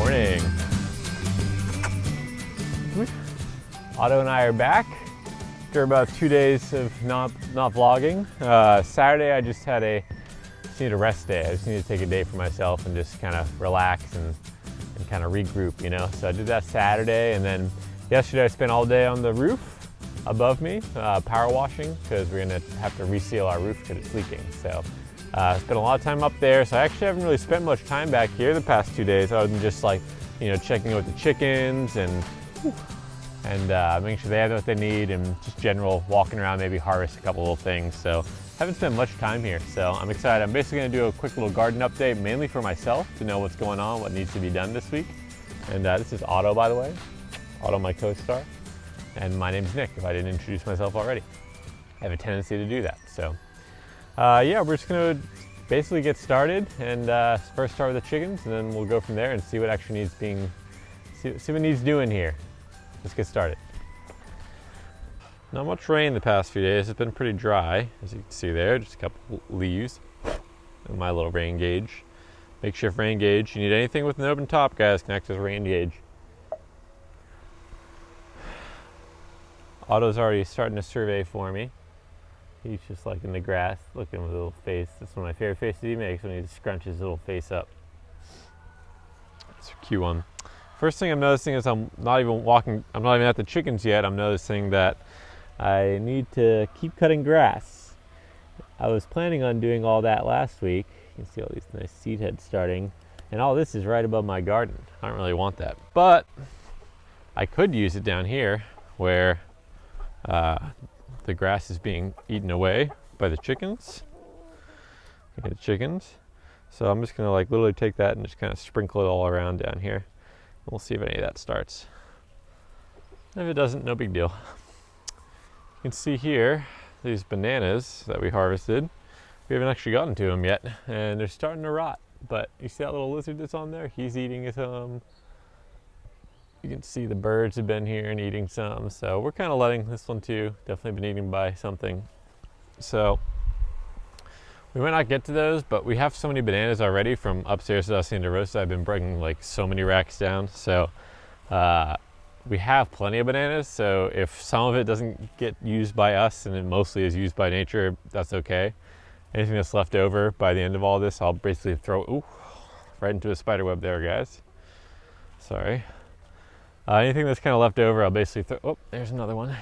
morning. Otto and I are back after about 2 days of not vlogging. Saturday I just need a rest day. I just need to take a day for myself and just kind of relax and kind of regroup, you know. So I did that Saturday, and then yesterday I spent all day on the roof above me, power washing, because we're gonna have to reseal our roof because it's leaking. So I spent a lot of time up there. So I actually haven't really spent much time back here the past 2 days, other than just like, you know, checking in with the chickens and making sure they have what they need, and just general walking around, maybe harvest a couple little things. So haven't spent much time here, so I'm excited. I'm basically gonna do a quick little garden update, mainly for myself, to know what's going on, what needs to be done this week. And this is Otto, by the way. Otto, my co-star. And my name's Nick, if I didn't introduce myself already. I have a tendency to do that. So yeah, we're just gonna basically get started and first start with the chickens, and then we'll go from there and see what actually needs see what needs doing here. Let's get started. Not much rain the past few days. It's been pretty dry, as you can see there. Just a couple leaves in my little rain gauge. Makeshift rain gauge. You need anything with an open top, guys, connect as a rain gauge. Otto's already starting to survey for me. He's just like in the grass, looking with a little face. That's one of my favorite faces he makes, when he just scrunches his little face up. It's a cute one. First thing I'm noticing is I'm not even at the chickens yet. I'm noticing that I need to keep cutting grass. I was planning on doing all that last week. You can see all these nice seed heads starting, and all this is right above my garden. I don't really want that, but I could use it down here where the grass is being eaten away by the chickens. So I'm just gonna like literally take that and just kind of sprinkle it all around down here. We'll see if any of that starts. If it doesn't, no big deal. You can see here these bananas that we harvested. We haven't actually gotten to them yet, and they're starting to rot. But you see that little lizard that's on there? He's eating some. You can see the birds have been here and eating some. So we're kind of letting this one too. Definitely been eaten by something. So we might not get to those, but we have so many bananas already from upstairs at Hacienda Rosa. I've been bringing like so many racks down. So we have plenty of bananas. So if some of it doesn't get used by us and it mostly is used by nature, that's okay. Anything that's left over by the end of all this, I'll basically throw right into a spider web there, guys. Sorry. Anything that's kind of left over, I'll basically throw, there's another one.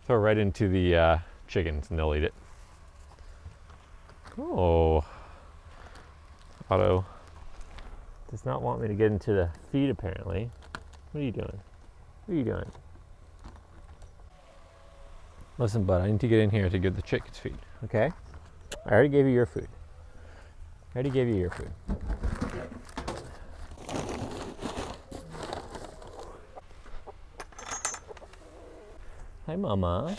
Throw right into the chickens and they'll eat it. Oh, Otto does not want me to get into the feed, apparently. What are you doing? What are you doing? Listen, bud, I need to get in here to get the chickens feed, okay? I already gave you your food. Hi, Mama.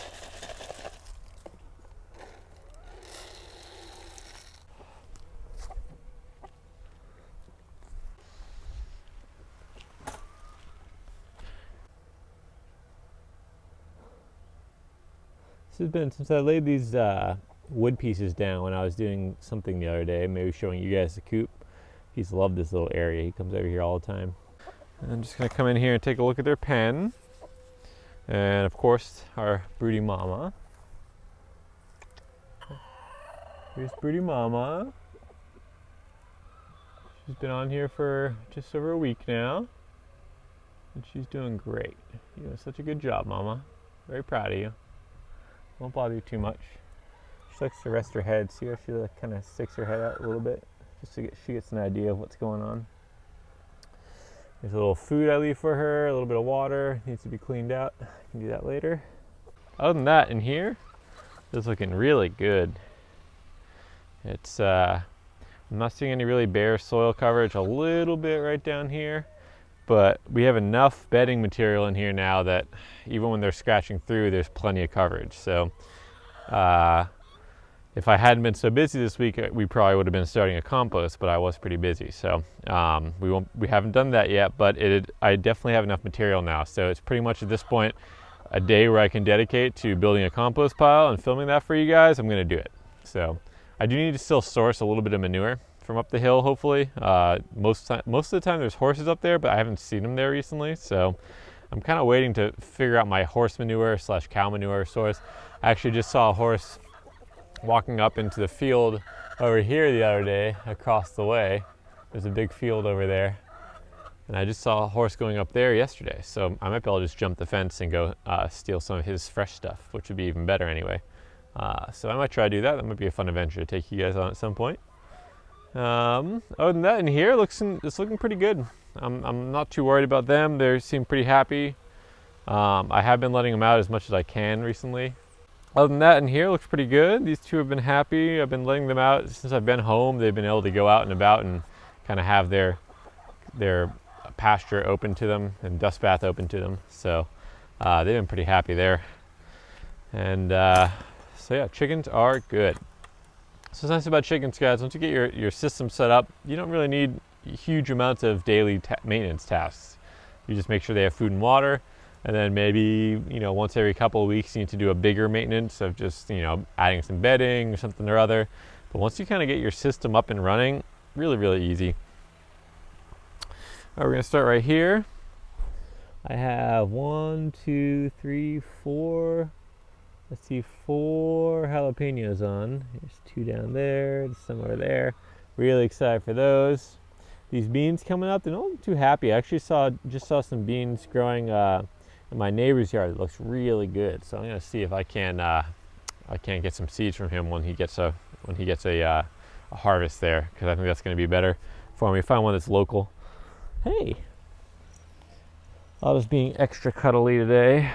This has been since I laid these wood pieces down when I was doing something the other day, maybe showing you guys the coop. He's loved this little area. He comes over here all the time. And I'm just gonna come in here and take a look at their pen. And of course, our broody mama. Here's broody mama. She's been on here for just over a week now. And she's doing great. You're doing such a good job, mama. Very proud of you. Won't bother you too much. She likes to rest her head. See how she kind of sticks her head out a little bit, just so she gets an idea of what's going on. There's a little food I leave for her, a little bit of water. Needs to be cleaned out. I can do that later. Other than that, in here, it's looking really good. It's I'm not seeing any really bare soil coverage. A little bit right down here, but we have enough bedding material in here now that even when they're scratching through, there's plenty of coverage. So if I hadn't been so busy this week, we probably would have been starting a compost, but I was pretty busy. So we haven't done that yet, but I definitely have enough material now. So it's pretty much at this point a day where I can dedicate to building a compost pile and filming that for you guys. I'm gonna do it. So I do need to still source a little bit of manure from up the hill, hopefully. Most of the time there's horses up there, but I haven't seen them there recently, so I'm kind of waiting to figure out my horse manure / cow manure source. I actually just saw a horse walking up into the field over here the other day across the way. There's a big field over there, and I just saw a horse going up there yesterday, so I might be able to just jump the fence and go steal some of his fresh stuff, which would be even better anyway. So I might try to do that. That might be a fun adventure to take you guys on at some point. Other than that, in here it's looking pretty good. I'm not too worried about them. They seem pretty happy. I have been letting them out as much as I can recently. Other than that, in here looks pretty good. These two have been happy. I've been letting them out since I've been home. They've been able to go out and about and kind of have their pasture open to them and dust bath open to them. So they've been pretty happy there. And so yeah, chickens are good. So what's nice about chickens, guys, once you get your system set up, you don't really need huge amounts of daily maintenance tasks. You just make sure they have food and water, and then maybe, once every couple of weeks you need to do a bigger maintenance of just, adding some bedding or something or other. But once you kind of get your system up and running, really, really easy. All right, we're gonna start right here. I have 1, 2, 3, 4. Let's see, 4 jalapenos on. There's 2 down there, some over there. Really excited for those. These beans coming up, they're not too happy. I actually just saw some beans growing in my neighbor's yard. It looks really good. So I'm gonna see if I can get some seeds from him when he gets a harvest there, because I think that's gonna be better for me. Find one that's local. Hey, I was being extra cuddly today.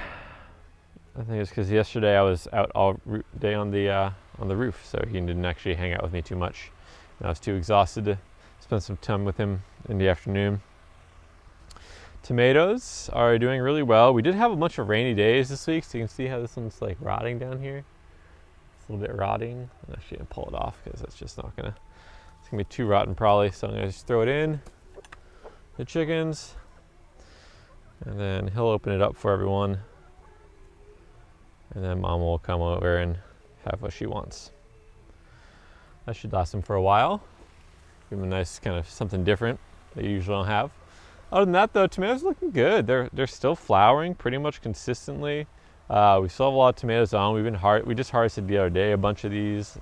I think it's because yesterday I was out all day on the roof, so he didn't actually hang out with me too much. And I was too exhausted to spend some time with him in the afternoon. Tomatoes are doing really well. We did have a bunch of rainy days this week, so you can see how this one's like rotting down here. It's a little bit rotting. I'm actually gonna pull it off because that's just not gonna. It's gonna be too rotten probably. So I'm gonna just throw it in the chickens, and then he'll open it up for everyone. And then Mom will come over and have what she wants. That should last them for a while. Give them a nice kind of something different that you usually don't have. Other than that though, tomatoes are looking good. They're still flowering pretty much consistently. We still have a lot of tomatoes on. We just harvested the other day a bunch of these.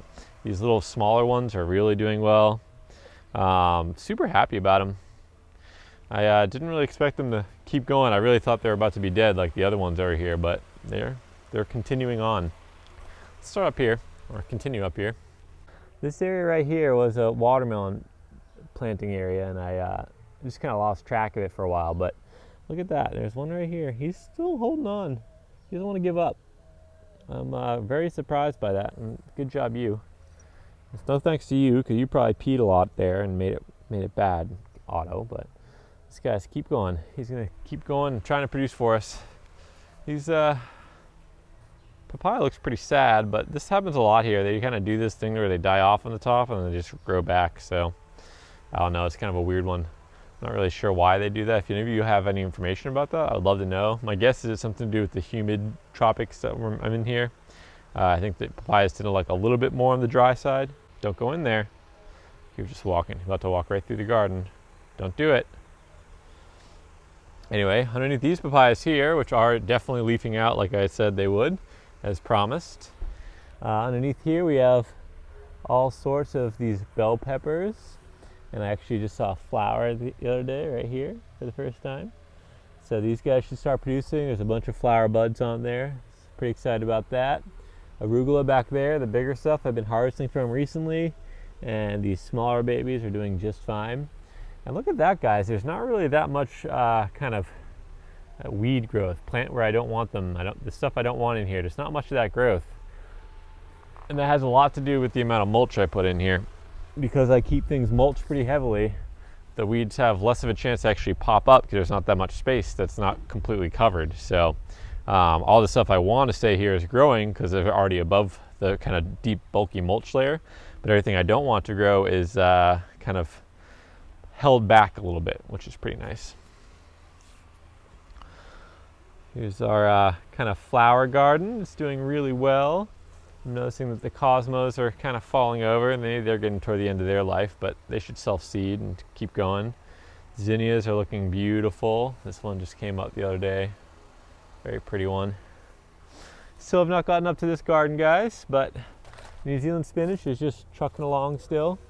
These little smaller ones are really doing well. Super happy about them. I didn't really expect them to keep going. I really thought they were about to be dead like the other ones over here, but they're continuing on. Let's start up here, or continue up here. This area right here was a watermelon planting area, and I just kind of lost track of it for a while, but look at that. There's one right here. He's still holding on. He doesn't want to give up. I'm very surprised by that, and good job you. It's no thanks to you, because you probably peed a lot there and made it bad, Otto, but this guy's keep going. He's gonna keep going and trying to produce for us. He's papaya looks pretty sad, but this happens a lot here. They kind of do this thing where they die off on the top and then they just grow back. So I don't know, it's kind of a weird one. Not really sure why they do that. If any of you have any information about that, I would love to know. My guess is it's something to do with the humid tropics that I'm in here. I think that papayas tend to like a little bit more on the dry side. Don't go in there. You're just walking. You're about to walk right through the garden. Don't do it. Anyway, underneath these papayas here, which are definitely leafing out like I said they would, as promised. Underneath here we have all sorts of these bell peppers, and I actually just saw a flower the other day right here for the first time. So these guys should start producing. There's a bunch of flower buds on there. Pretty excited about that. Arugula back there, the bigger stuff I've been harvesting from recently, and these smaller babies are doing just fine. And look at that, guys. There's not really that much kind of weed growth, plant where I don't want them. The stuff I don't want in here. There's not much of that growth, and that has a lot to do with the amount of mulch I put in here. Because I keep things mulched pretty heavily, the weeds have less of a chance to actually pop up because there's not that much space that's not completely covered. So all the stuff I want to stay here is growing because they're already above the kind of deep, bulky mulch layer. But everything I don't want to grow is kind of held back a little bit, which is pretty nice. Here's our kind of flower garden. It's doing really well. I'm noticing that the cosmos are kind of falling over, and they're getting toward the end of their life, but they should self-seed and keep going. Zinnias are looking beautiful. This one just came up the other day. Very pretty one. Still have not gotten up to this garden, guys, but New Zealand spinach is just trucking along still.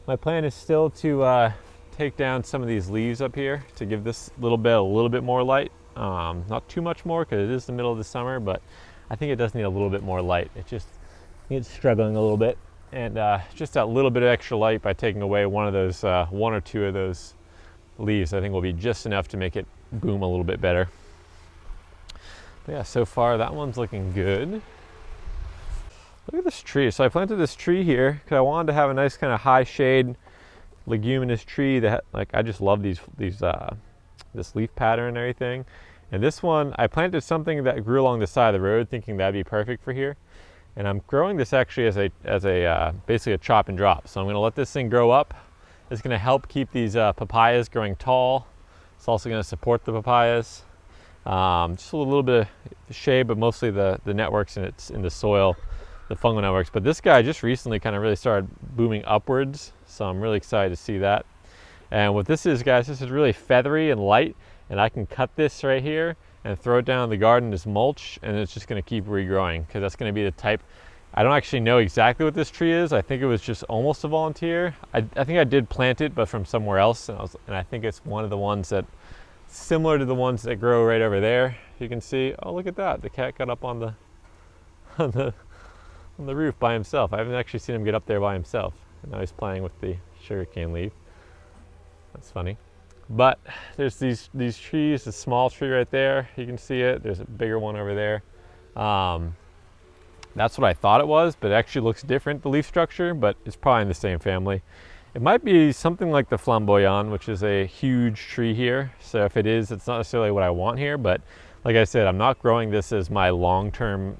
My plan is still to take down some of these leaves up here to give this a little bit more light. Not too much more because it is the middle of the summer, but I think it does need a little bit more light. It just needs struggling a little bit, and just that little bit of extra light by taking away one or two of those leaves, I think will be just enough to make it boom a little bit better. But yeah, so far that one's looking good. Look at this tree. So I planted this tree here because I wanted to have a nice kind of high shade leguminous tree that, like, I just love this leaf pattern and everything. And this one, I planted something that grew along the side of the road thinking that'd be perfect for here. And I'm growing this actually as basically a chop and drop. So I'm gonna let this thing grow up. It's gonna help keep these papayas growing tall. It's also gonna support the papayas. Just a little bit of shade, but mostly the networks in the soil, the fungal networks. But this guy just recently kind of really started booming upwards, so I'm really excited to see that. And what this is, guys, this is really feathery and light, and I can cut this right here and throw it down in the garden as mulch, and it's just going to keep regrowing, because that's going to be the type. I don't actually know exactly what this tree is. I think it was just almost a volunteer. I think I did plant it, but from somewhere else, and I think it's one of the ones that similar to the ones that grow right over there. You can see, oh, look at that. The cat got up on the roof by himself. I haven't actually seen him get up there by himself. And now he's playing with the sugarcane leaf. That's funny. But there's these trees, a small tree right there. You can see it. There's a bigger one over there. That's what I thought it was, but it actually looks different, the leaf structure, but it's probably in the same family. It might be something like the flamboyant, which is a huge tree here. So if it is, it's not necessarily what I want here, but like I said, I'm not growing this as my long-term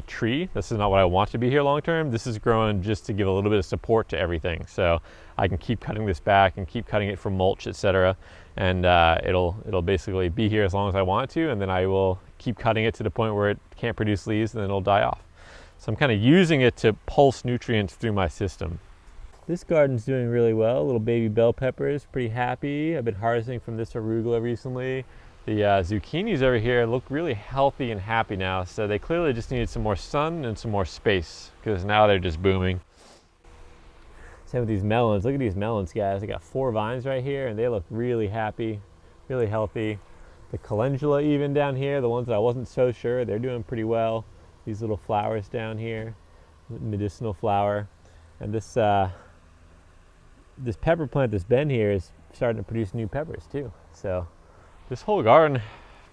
tree. This is not what I want to be here long-term. This is growing just to give a little bit of support to everything. So I can keep cutting this back and keep cutting it for mulch, etc. And it'll basically be here as long as I want it to, and then I will keep cutting it to the point where it can't produce leaves, and then it'll die off. So I'm kind of using it to pulse nutrients through my system. This garden's doing really well. Little baby bell peppers, pretty happy. I've been harvesting from this arugula recently. The zucchinis over here look really healthy and happy now, so they clearly just needed some more sun and some more space, because now they're just booming. Same with these melons. Look at these melons, guys. I got 4 vines right here, and they look really happy, really healthy. The calendula even down here, the ones that I wasn't so sure, they're doing pretty well. These little flowers down here, medicinal flower. And this pepper plant that's been here is starting to produce new peppers too. So this whole garden,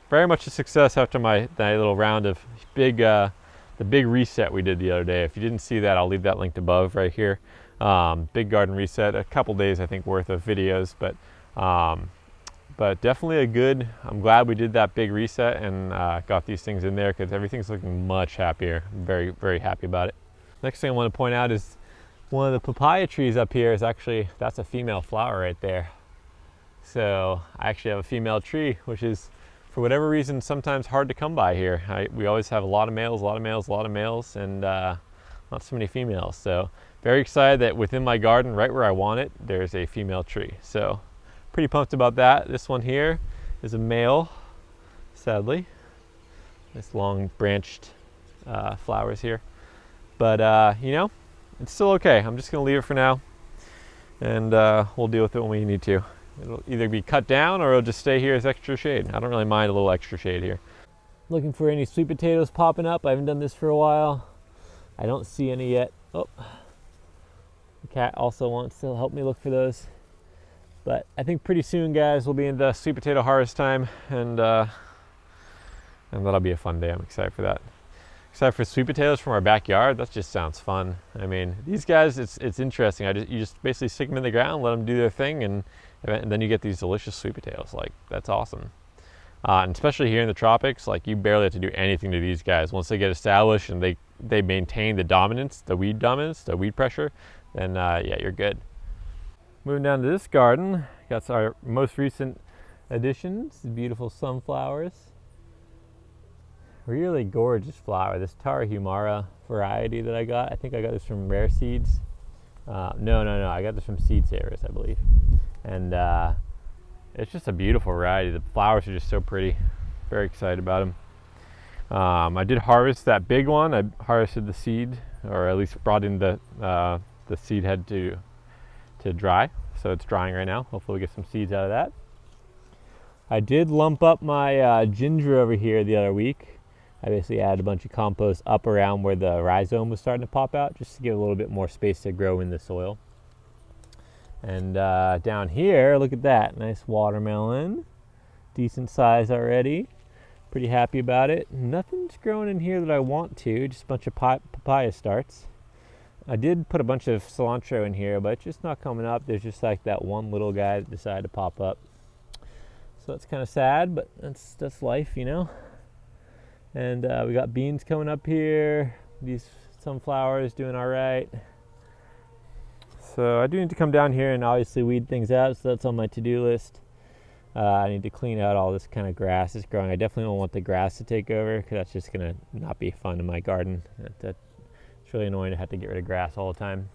very much a success after that little round of the big reset we did the other day. If you didn't see that, I'll leave that linked above right here. Big garden reset, a couple days I think worth of videos, but definitely I'm glad we did that big reset and got these things in there, because everything's looking much happier. I'm very, very happy about it. Next thing I want to point out is one of the papaya trees up here is actually, that's a female flower right there. So I actually have a female tree, which is, for whatever reason, sometimes hard to come by here. We always have a lot of males, and not so many females. So very excited that within my garden, right where I want it, there's a female tree. So pretty pumped about that. This one here is a male, sadly. Nice long branched flowers here. But you know, it's still okay. I'm just gonna leave it for now, and we'll deal with it when we need to. It'll either be cut down or it'll just stay here as extra shade. I don't really mind a little extra shade here. Looking for any sweet potatoes popping up. I haven't done this for a while. I don't see any yet. Oh, the cat also wants to help me look for those. But I think pretty soon, guys, we'll be in the sweet potato harvest time, and that'll be a fun day. I'm excited for that. Except for sweet potatoes from our backyard, that just sounds fun. I mean, these guys, it's interesting. You just basically stick them in the ground, let them do their thing, and then you get these delicious sweet potatoes. Like, that's awesome. And especially here in the tropics, like, you barely have to do anything to these guys. Once they get established and they maintain the dominance, the weed pressure, then yeah, you're good. Moving down to this garden, got our most recent additions, beautiful sunflowers. really gorgeous flower. This Tarahumara variety that I got. I think I got this from Rare Seeds. No. I got this from Seed Savers, I believe. And it's just a beautiful variety. The flowers are just so pretty. Very excited about them. I did harvest that big one. I harvested the seed, or at least brought in the seed head to dry. So it's drying right now. Hopefully we get some seeds out of that. I did lump up my ginger over here the other week. I basically added a bunch of compost up around where the rhizome was starting to pop out, just to give a little bit more space to grow in the soil. And down here, look at that, nice watermelon. Decent size already. Pretty happy about it. Nothing's growing in here that I want to, just a bunch of papaya starts. I did put a bunch of cilantro in here, but it's just not coming up. There's just like that one little guy that decided to pop up. So that's kind of sad, but that's life, you know. And we got beans coming up here. These sunflowers doing all right. So I do need to come down here and obviously weed things out, so that's on my to-do list. I need to clean out all this kind of grass that's growing. I definitely don't want the grass to take over, because that's just going to not be fun in my garden. It's really annoying to have to get rid of grass all the time.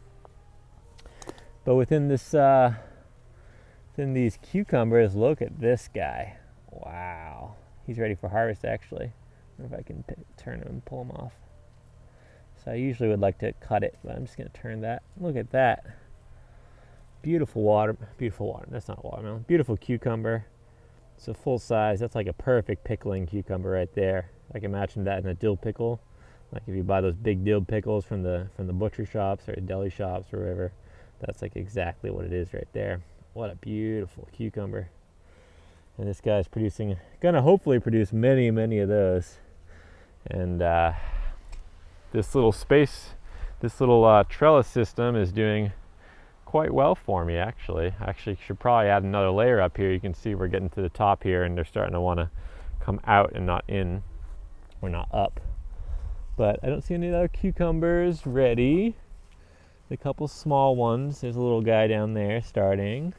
But within this, within these cucumbers, look at this guy. Wow. He's ready for harvest, actually. I wonder if I can turn him and pull him off. So I usually would like to cut it, but I'm just going to turn that. Look at that. Beautiful water. That's not a watermelon. Beautiful cucumber. It's a full size. That's like a perfect pickling cucumber right there. I can imagine that in a dill pickle. Like if you buy those big dill pickles from the butcher shops or deli shops or wherever, that's like exactly what it is right there. What a beautiful cucumber. And this guy's gonna hopefully produce many of those. And this little trellis system is doing quite well for me, actually. Should probably add another layer up here. You can see we're getting to the top here and they're starting to want to come out and not in, or not up. But I don't see any other cucumbers ready. A couple small ones. There's a little guy down there starting.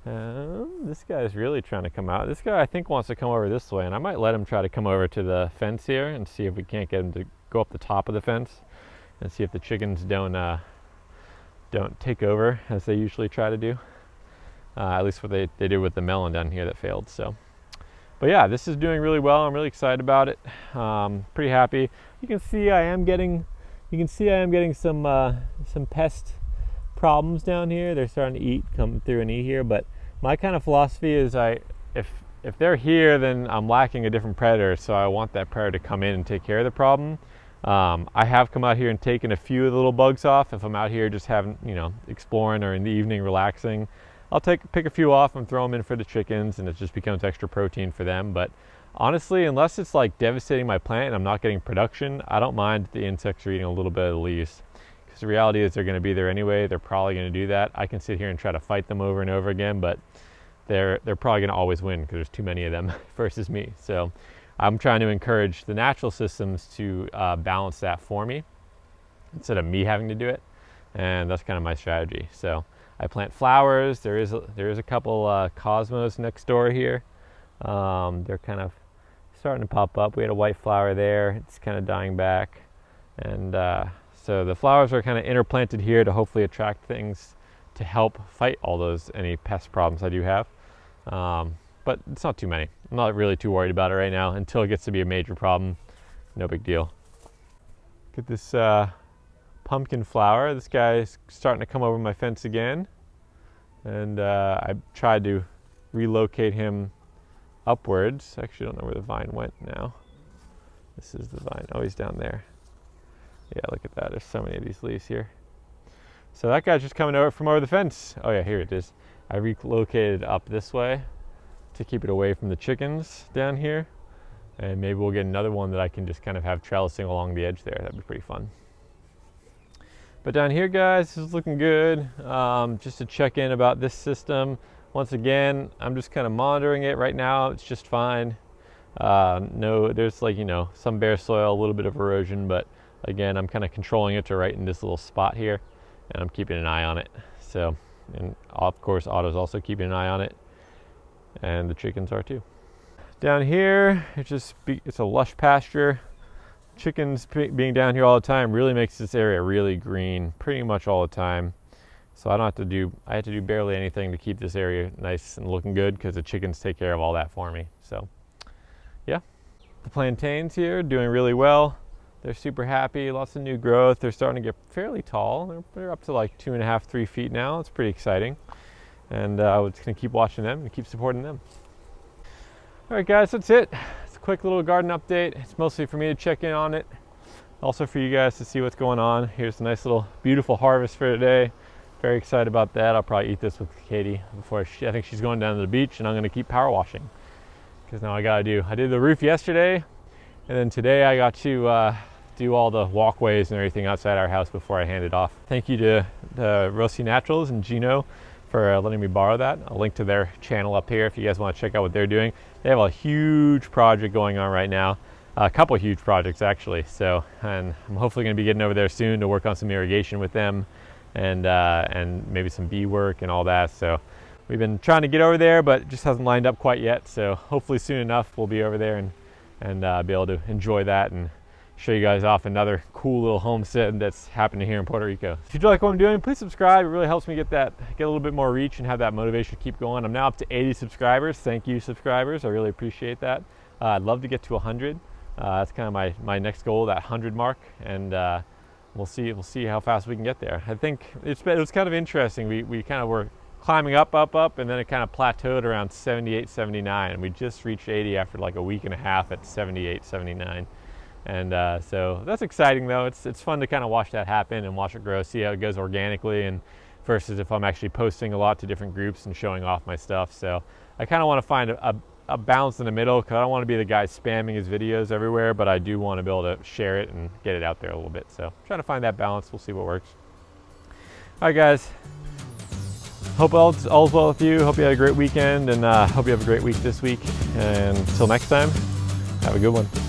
This guy's really trying to come out. This guy I think wants to come over this way, and I might let him try to come over to the fence here and see if we can't get him to go up the top of the fence and see if the chickens don't take over as they usually try to do. At least what they did with the melon down here that failed. So, but yeah, this is doing really well. I'm really excited about it. Pretty happy. You can see I am getting some pest problems down here. They're starting to come through and eat here. But my kind of philosophy is if they're here, then I'm lacking a different predator. So I want that predator to come in and take care of the problem. I have come out here and taken a few of the little bugs off. If I'm out here just exploring or in the evening relaxing, I'll pick a few off and throw them in for the chickens, and it just becomes extra protein for them. But honestly, unless it's like devastating my plant and I'm not getting production, I don't mind the insects are eating a little bit of the leaves, because the reality is they're going to be there anyway. They're probably going to do that. I can sit here and try to fight them over and over again, but they're probably going to always win because there's too many of them versus me. So I'm trying to encourage the natural systems to balance that for me instead of me having to do it, and that's kind of my strategy. So I plant flowers. There is a couple cosmos next door here. They're kind of starting to pop up. We had a white flower there. It's kind of dying back, and so the flowers are kind of interplanted here to hopefully attract things to help fight any pest problems I do have. But it's not too many. I'm not really too worried about it right now until it gets to be a major problem. No big deal. Get this pumpkin flower. This guy is starting to come over my fence again. And I tried to relocate him upwards. I actually don't know where the vine went now. This is the vine. Oh, he's down there. Yeah, look at that. There's so many of these leaves here. So that guy's just coming over from over the fence. Oh yeah, here it is. I relocated up this way to keep it away from the chickens down here. And maybe we'll get another one that I can just kind of have trellising along the edge there. That'd be pretty fun. But down here, guys, this is looking good. Just to check in about this system. Once again, I'm just kind of monitoring it right now. It's just fine. There's some bare soil, a little bit of erosion, but again, I'm kind of controlling it to right in this little spot here, and I'm keeping an eye on it. So, and of course, Otto's also keeping an eye on it, and the chickens are too. Down here, it's a lush pasture. Chickens being down here all the time really makes this area really green pretty much all the time. So I have to do barely anything to keep this area nice and looking good because the chickens take care of all that for me. So yeah, the plantains here doing really well. They're super happy, lots of new growth. They're starting to get fairly tall. They're up to like 2.5, 3 feet now. It's pretty exciting. And we're just gonna keep watching them and keep supporting them. All right guys, that's it. It's a quick little garden update. It's mostly for me to check in on it. Also for you guys to see what's going on. Here's a nice little beautiful harvest for today. Very excited about that. I'll probably eat this with Katie before I think she's going down to the beach, and I'm gonna keep power washing. Because now I did the roof yesterday, and then today I got to do all the walkways and everything outside our house before I hand it off. Thank you to Rossi Naturals and Gino for letting me borrow that. I'll link to their channel up here if you guys want to check out what they're doing. They have a huge project going on right now, a couple of huge projects actually. So, and I'm hopefully going to be getting over there soon to work on some irrigation with them, and maybe some bee work and all that. So we've been trying to get over there, but it just hasn't lined up quite yet. So hopefully soon enough we'll be over there and be able to enjoy that and show you guys off another cool little homestead that's happening here in Puerto Rico. If you like what I'm doing, please subscribe. It really helps me get a little bit more reach and have that motivation to keep going. I'm now up to 80 subscribers. Thank you, subscribers. I really appreciate that. I'd love to get to 100. That's kind of my next goal, that 100 mark, and we'll see how fast we can get there. I think it was kind of interesting. We kind of were climbing up, and then it kind of plateaued around 78, 79, and we just reached 80 after like a week and a half at 78, 79. And so that's exciting though. It's fun to kind of watch that happen and watch it grow, see how it goes organically, and versus if I'm actually posting a lot to different groups and showing off my stuff. So I kind of want to find a balance in the middle, because I don't want to be the guy spamming his videos everywhere, but I do want to be able to share it and get it out there a little bit. So I'm trying to find that balance. We'll see what works. All right guys, hope all's well with you. Hope you had a great weekend, and hope you have a great week this week. And until next time, have a good one.